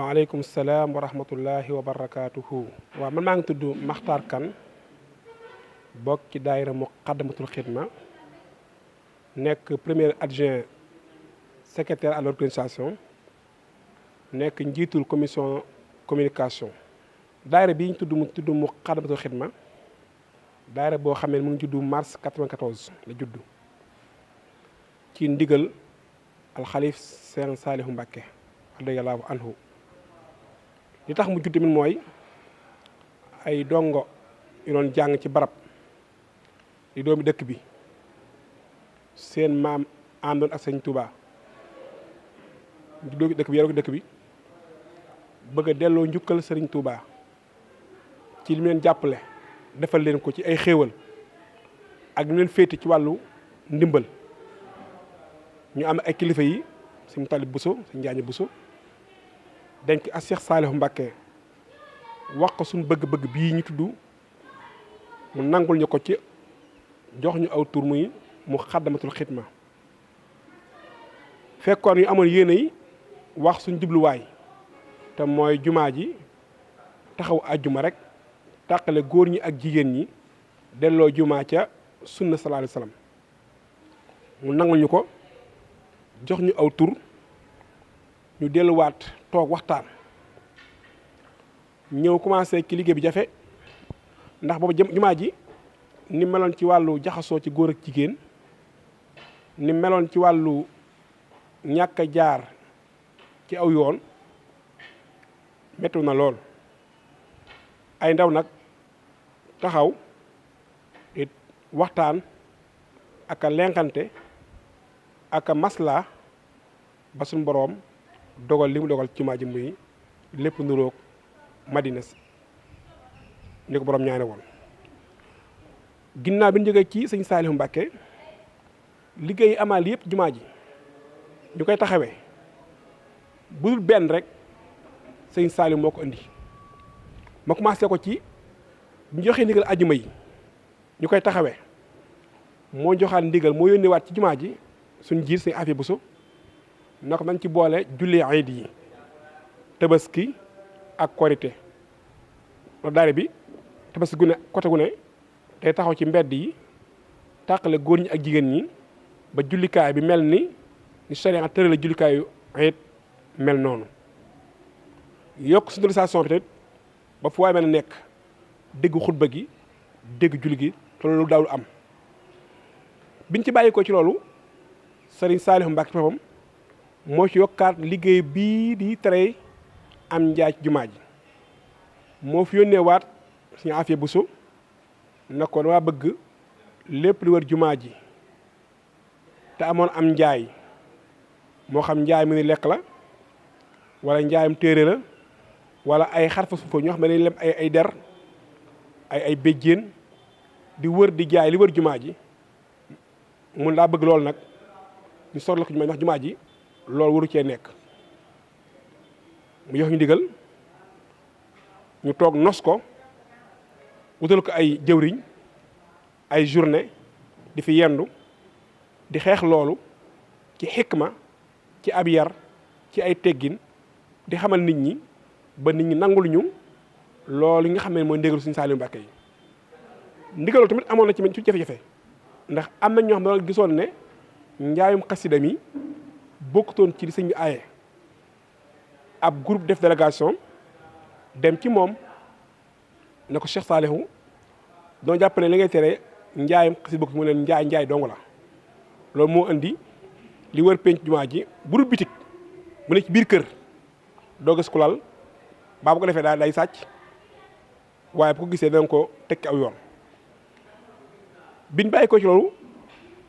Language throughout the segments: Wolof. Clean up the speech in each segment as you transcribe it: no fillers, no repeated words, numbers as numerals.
waaleykum salaam wa rahmatullahi wa barakaatuhu. waaw man maa ngi tudd Makhtar Kane bokk ci daayira Muqaddamatul Xidma nekk premier adjoint secrétaire à l'organisation nekk njiitul commission communication. daayira bi ñu tudd Muqaddamatul Xidma daayira boo xam ne mu ngi juddu mars 94 la juddu ci ndigal alxalif Sëriñ Saalihu Mbàkke radiyallaahu anhu. li tax mu judd tamit mooy ay dongo yu doon jàng ci barab di doomi dëkk bi seen maam àndoon ak Sëñ Tuubaa doomi dëkk bi yaroo dëkk bi bëgg a delloo njukkal Sëriñ Tuubaa ci li mu leen jàppale defal leen ko ci ay xéewal ak ñu leen féete ci wàllu ndimbal. ñu am ay kilifa yi Sëñ Talib Bousso Sëñ Njaañ Bousso denk ak Cheikh Saalihu Mbàkke wax ko suñu bëgg-bëgg bii ñu tudd mu nangul ñu ko ci jox ñu aw tur muy Muqaddamatul Xidma. fekkoon yu amoon yéene yi wax suñ jubluwaay te mooy jumaa ji taxaw àjjuma rek tàqale góor ñi ak jigéen ñi delloo jumaa ca sunna sallallaahu alayhi wa sallam. mu nangul ñu ko jox ñu aw tur ñu delluwaat toog waxtaan ñëw commencé ci liggéey bi jafe ndax boobu jumaa ji ni meloon ci wàllu jaxasoo ci góor ak jigéen ni meloon ci wàllu ñàkk a jaar ci aw yoon mettu na lool. ay ndaw nag taxaw it waxtaan ak a lenqante ak a masla ba suñu boroom dogal li mu dogal ci jumaa ji muy lépp nuroog Madina ni ko boroom ñaane woon. ginnaaw bi ñu jógee ci Sëñ Saalihu Mbàkke liggéey amaal yëpp jumaa ji ñu koy taxawee bu dul benn rek Sëñ Saalihu moo ko indi. ma commencé ko ci ñu joxee ndigal ajjuma yi ñu koy taxawee moo joxaat ndigal moo yónnee waat ci jumaa ji suñ jiir Sëñ Afi Buso na ko nañ ci boole julli iid yi tabaski ak korité. loolu daare bi tabaski gu ne côté gu ne day taxaw ci mbedd yi tàqale góor ñi ak jigéen ñi ba jullikaay bi mel ni sharia tërale jullikaayu iid mel noonu. yokk sonorisation bi tamit ba fu waay mel ne nekk dégg xutba gi dégg julli gi te loolu daawul am. biñ ci bàyyi ko ci loolu Sëriñ Saalihu Mbàkke boppam moo ci yokkaat liggéey bii di tere am njaay ci jumaa ji. moo fi yónnee waat Sëñ Afiya Buso na ko dama bëgg lépp lu wër jumaa ji te amoon am njaay moo xam njaay mu ni lekk la wala njaayam téere la wala ay xarfa suufa ñoo xam ne dañuy lem ay der ay béjjéen di wër di jaay li wër jumaa ji mun laa bëgg loolu nag ñu soxla ko jumaa ndax jumaa ji loolu waru cee nekk. mu jox ñu ndigal ñu toog nos ko wutal ko ay jëwriñ ay journée di fi yendu di xeex loolu ci xikma ci ab yar ci ay teggin di xamal nit ñi ba nit ñi nangul ñu loolu yi nga xam ne mooy ndégalu Sëñ Saalihu Mbàkke yi. ndigalu tamit amoon na ci jafe-jafe ndax am na ñoo xam ne dañoo gisoon ne njaayum xasida mi bokkutoon ci li sëñ bi aaye. ab groupe def délégation dem ci moom ne ko Cheikh Saalihu doo jàpp ne li ngay tere njaayum xasida bokk mu leen njaay dong la. loolu moo indi li wër penc jumaa ji bu dul bitik mu ne ci biir kër doo gis ku lal baa bu ko defee daal day sàcc waaye bu ko gisee danga ko tekki aw yoon. biñ bàyyi ko ci loolu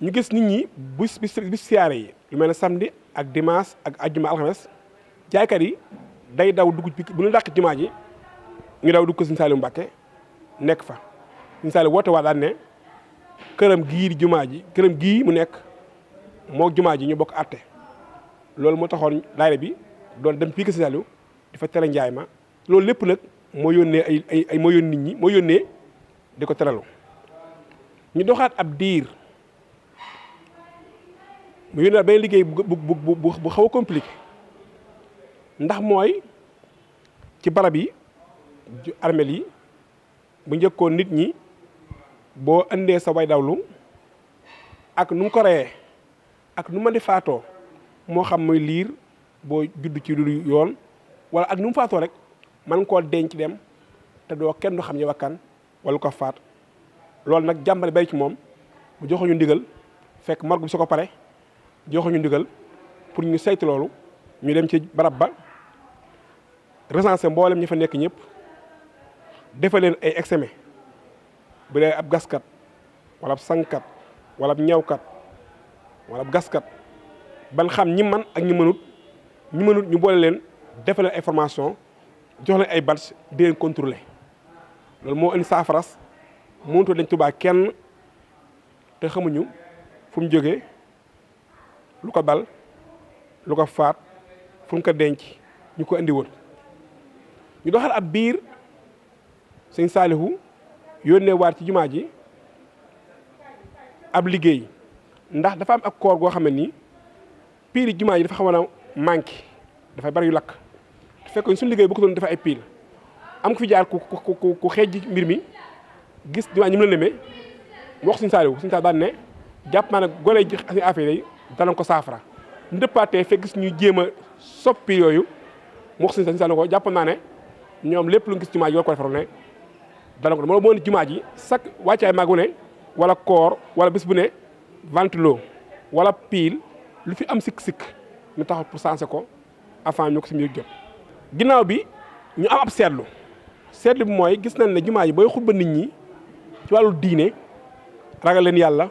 ñu gis nit ñi bis siyaare yi lu mel ne samedi ak dimanche ak ajjuma alxames jaaykat yi day daw dugg bu ñu dàq jumaa ji ñu daw dugg ko Sëñ Saalihu Mbàkke nekk fa. Sëñ Saalihu woote waa daan ne këram gii di jumaa ji këram gii mu nekk moo jumaa ji ñu bokk àtte. loolu moo taxoon daayira bi doon dem fii ko Sëñ Saalihu di fa tere njaay ma loolu lépp nag moo yónnee ay moo yónni nit ñi moo yónnee di ko teralu. ñu doxaat ab diir mu yónnee benn liggéey bu xaw a compliqué ndax mooy ci barab yi armeel yi bu njëkkoon nit ñi boo indee sa way dawlu ak nu mu ko reyee ak nu ma di faatoo moo xam muy liir boo judd ci lu yoon wala ak nu mu faatoo rek man koo denc dem te doo kenn du xam ñëw kan wala ko faat loolu nag jàmbale bay ci moom bu joxuñu ndigal fekk morgue bi su ko pare joxuñu ndigal pour ñu saytu loolu ñu dem ci barab ba recensé mboolem ñi fa nekk ñëpp defal leen ay examen bu dee ab gaskat wala ab sànkat wala ab ñawkat wala ab gaskat ban xam ñi man ak ñi mënut ñu boole leen defal leen ay formation jox leen ay badge di leen contrôler loolu moo indi saafaras mënutoo dañ Tuubaa kenn te xamuñu fu mu jógee lu ko dal lu ko faat fu mu ko denc ñu ko indi woon ñu doxal ab biir sëñ Saalihu yónnee waat ci jumaa ji ab liggéey ndax dafa am ak koor goo xam ne nii piil jumaa ji dafa xawoon a manqué dafay bari yu lakk te fekk suñu liggéey bu ko doon dafa ay piil am ku fi jaar ku xeej mbir mi gis jumaa ñi mu la nemee mu wax sëñ Saalihu daan ne jàpp naa ne gone ji si affaire yi danañ ko saafara ñu dëppaatee fekk gis ñuy jéem a soppi yooyu mu wax sëñ Saalihu ko jàpp naa ne ñoom lépp lu ñu gis jumaa ji war ko defaroon ne dana ko moo ne jumaa ji chaque wàccaay maag bu ne wala koor wala bés bu ne ventilo wala piil lu fi am sikk-sikk ñu taxaw pour sensé ko avant ñu ko si mbir jot. ginnaaw bi ñu am ab seetlu bi mooy gis nañ ne jumaa ji booy xutba nit ñi ci wàllu diine ragal leen yàlla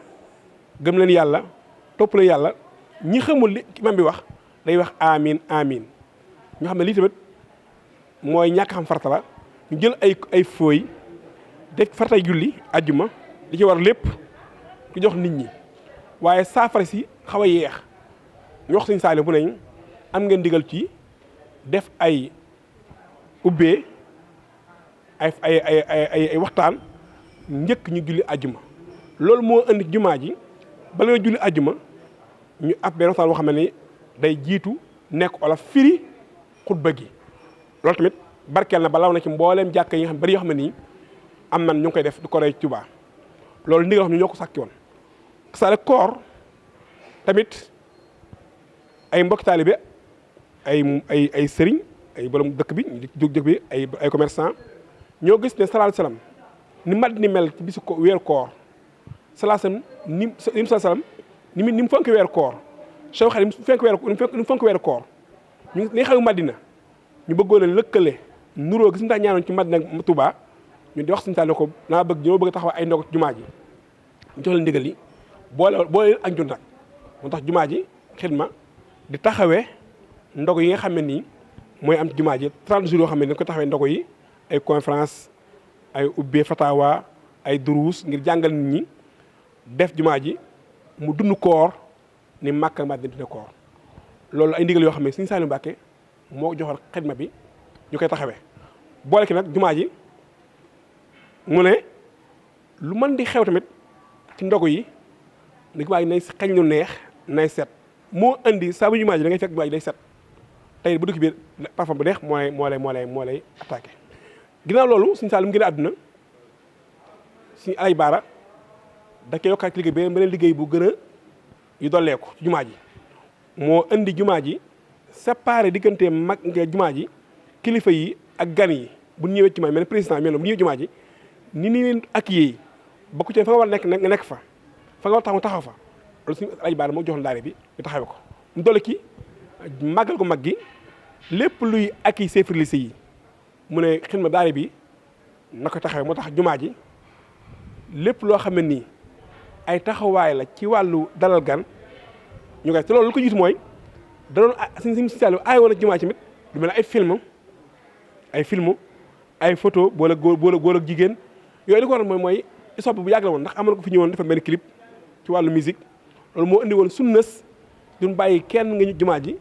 gëm leen yàlla topp leen yàlla ñi xamul li imam bi wax day wax amin amin ñu xam ne lii tamit mooy ñàkk xam farata la ñu jël ay fooy def faratay julli àjjuma li ci war lépp ku jox nit ñi waaye saafara si xaw a yeex ñu wax Sëñ Saaliw bu nañ am ngeen digal ci def ay ubbee ay waxtaan njëkk ñu julli àjjuma loolu moo indi jumaa ji bala nga julli àjjuma ñu ab benn waxtaan boo xam ne ni day jiitu nekk olof firi xutba gi loolu tamit barkeel na ba law na ci mbooleem jàkka yi nga xam bari yoo xam ne nii am nan ñu ngi koy def di ko roy Tuubaa loolu ndigal xam ne ñoo ko sàkki woon sale koor tamit ay mbokki taalibe ay sëriñ ay borom dëkk bi ñu jóg dëkk bi ay commerçant ñoo gis ne sallallahu alayhi wasallam ni Madina mel ci bisu weeru koor sallallahu alayhi wasallam ni mu fonk weeru koor Cheikh Xadim ni mu fonk weeru koor ñu ni xew Madina ñu bëggoon a lëkkale nuroo gis nga ñaanoon ci Madina ak Touba ñu di wax Sëñ Saaliw ko naa bëgg ñoo bëgg taxaw ay ndog ci jumaa ji ñu jox leen ndigal yi boole ak njun nag moo tax jumaa ji xidma di taxawee ndogu yi nga xam ne nii mooy am ci jumaa ji 30 jours yoo xam ne dañ ko taxawee ndogu yi ay conférence ay ubbee fatawa ay duruus ngir jàngal nit ñi def jumaa ji mu dund koor ni Makka Madina dund koor loolu ay ndigal yoo xam ne Sëñ Saaliw Mbàkke moo joxoon xidma bi ñu koy taxawee boole ki nag jumaa ji mu ne lu mën di xew tamit ci ndogu yi ni jumaa ji nay xeeñ lu neex nay set moo indi saa bu jumaa ji da ngay fekk jumaa ji day set tey bu dëkk bi parfum bu neex moo lay attaqué ginnaaw loolu Sëñ Saaliw mu gën a àdduna Sëñ Alay Baara da koy yokkaat ci liggéey bi beneen liggéey bu gën a yu dolleeku ci jumaa ji moo indi jumaa ji séparé diggante mag nga jumaa ji kilifa yi ak gan yi bu ñëwee ci jumaa ji mel ne président mel bu ñëwee jumaa ji ni leen ak yéey ba ku ci fa nga war nekk nga nekk fa fa nga war taxaw mu taxaw fa loolu Sëñ Alay Baara moo joxoon daare bi ñu taxawee ko mu dolli ci màggal gu mag gi lépp luy ak yi séfrilise yi mu ne xidma daare bi na ko taxawee moo tax jumaa ji lépp loo xam ne nii ay taxawaay la ci wàllu dalal gan ñu koy te loolu lu ko jiitu mooy da doon Sëñ Saaliw aay woon ak jumaa ci mit lu mel ne ay film ay photo boole góor ak jigéen yooyu li ko waral mooy sopp bu yàgg la woon ndax amoon ko fi ñëwoon defal benn clip ci wàllu musique loolu moo indi woon sunnas duñ bàyyi kenn nga ñu jumaa ji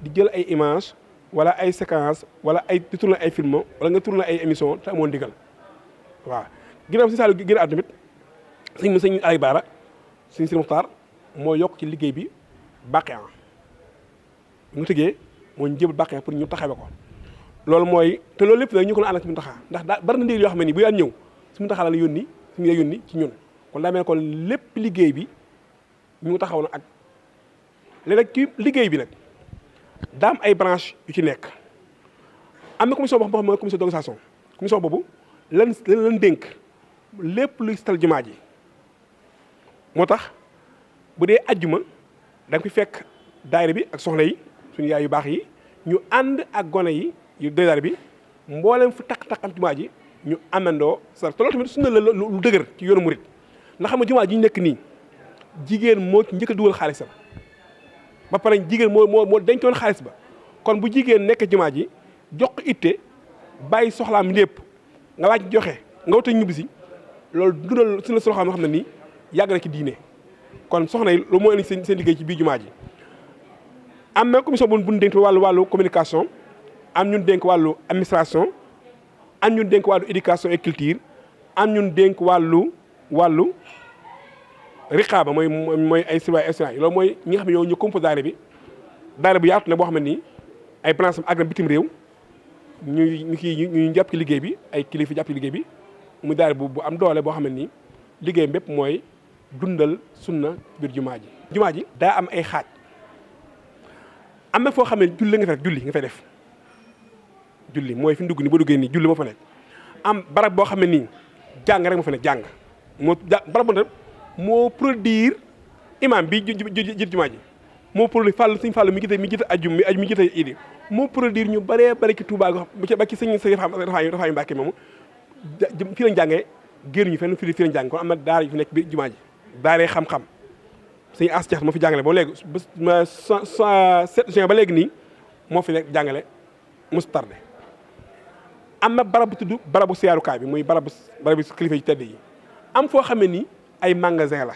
di jël ay image wala ay séquence wala ay di tourner ay film wala nga tourner ay émission te amoon ndigal waaw ginnaaw Sëñ Saaliw gën a tamit Sëñ Alay Baara Sëñ Sidi Muxtaar moo yokk ci liggéey bi bàqe mu tëggee moo ñu jébal bàqe pour ñu taxawe ko loolu mooy te loolu lépp nag ñu ko ànd ak si Muntaxa ndax daa bari na ndigal yoo xam ne nii bu daan ñëw si Muntaxa la yónni suñu la yónni ci ñun kon daa mel kon lépp liggéey bi ñu taxaw na ak léegi nag ci liggéey bi nag daa am ay branche yu ci nekk am na commission boo xam ne mooy commission d'organisation commission boobu lan dénk lépp luy setal jumaa ji moo tax bu dee ajjuma da nga fi fekk daayira bi ak soxna yi suñu yaay yu baax yi ñu ànd ak gone yi yu daayira bi mboolem fu takk am jumaa ji ñu amandoo sa te loolu tamit sunna la lu dëgër ci yoonu murit ndax xam nga jumaa ji ñu nekk nii jigéen moo ci njëkk a dugal xaalisam ba pare jigéen moo dencoon xaalis ba kon bu jigéen nekk jumaa ji jox ko itte bàyyi soxlaam lépp nga wàcc joxe nga wute ñibbisi loolu dundal suñu la xam ne nii yàgg na ci diine kon soxna yi loolu moo indi seen liggéey ci biir jumaa ji am na commission bu ñu dénk wàllu communication am ñun dénk wàllu administration am ñun dénk wàllu éducation et culture am ñun dénk wàllu riqaaba mooy ay citoyen yi loolu mooy ñi nga xam ne ñoo ñu composé daayira bu yaatu la boo xam ne nii ay branche am ak na bitim réew ñu jàpp ci liggéey bi ay kilifa jàpp ci liggéey bi mu daayira bu am doole boo xam ne nii liggéey bépp mooy dundal sunna biir jumaa ji. jumaa ji daa am ay xaaj am na foo xam ne julli nga fay def julli mooy fi mu dugg nii boo duggee nii julli moo fa nekk am barab boo xam ne nii jàng rek moo fa nekk jàng barab boo moo produire imam bi jiit jumaa ji moo produire suñu fàll mi jiite ajjum mi jiite idi moo produire ñu bëree bëri ci Touba ba ci sëñ Rafaa Mbàkke moomu fii lañ jàngee génn ñu fenn fii lañ jàng kon am na daara yu fi nekk biir jumaa ji daaree xam-xam sëñ As Jaxate moo fi jàngale ba léegi ba 7 juin ba léegi nii moo fi nekk jàngale mos tardé am na barab bu tudd barabu siyaarukaay bi muy barabu kilifa yi tedd yi am foo xam ne nii ay magasin la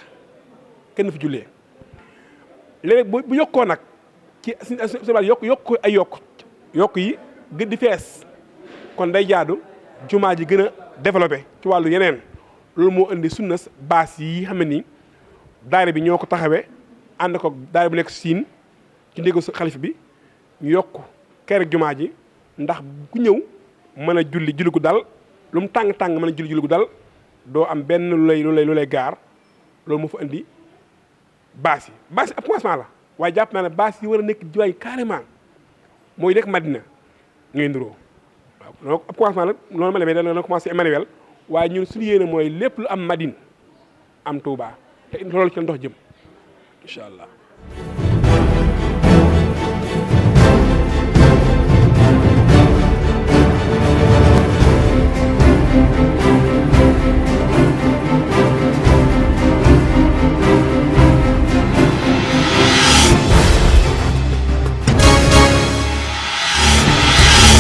kenn fi jullee léegi bu yokkoo nag ci yokk ay yokk yi gën di fees kon day jaadu jumaa ji gën a développé ci wàllu yeneen loolu moo indi sunna baas yi xam ne nii daayira bi ñoo ko taxawee ànd ko daayira bu nekk siin ci ndéegu xalif bi ñu yokk kër jumaa ji ndax ku ñëw mën a julli gu dal lu mu tàng mën a julli gu dal doo am benn lu lay gaar loolu moo fa indi baas yi ab commencement la waaye jàpp naa ne baas yi war a nekk juwaay carrément mooy nekk Madina ngay ndiroo waaw loolu ab commencement la loolu ma demee dana commencé Emmanuel waaye ñun suñu yéene mooy lépp lu am Madine am Touba te loolu ci la ndox jëm incha allah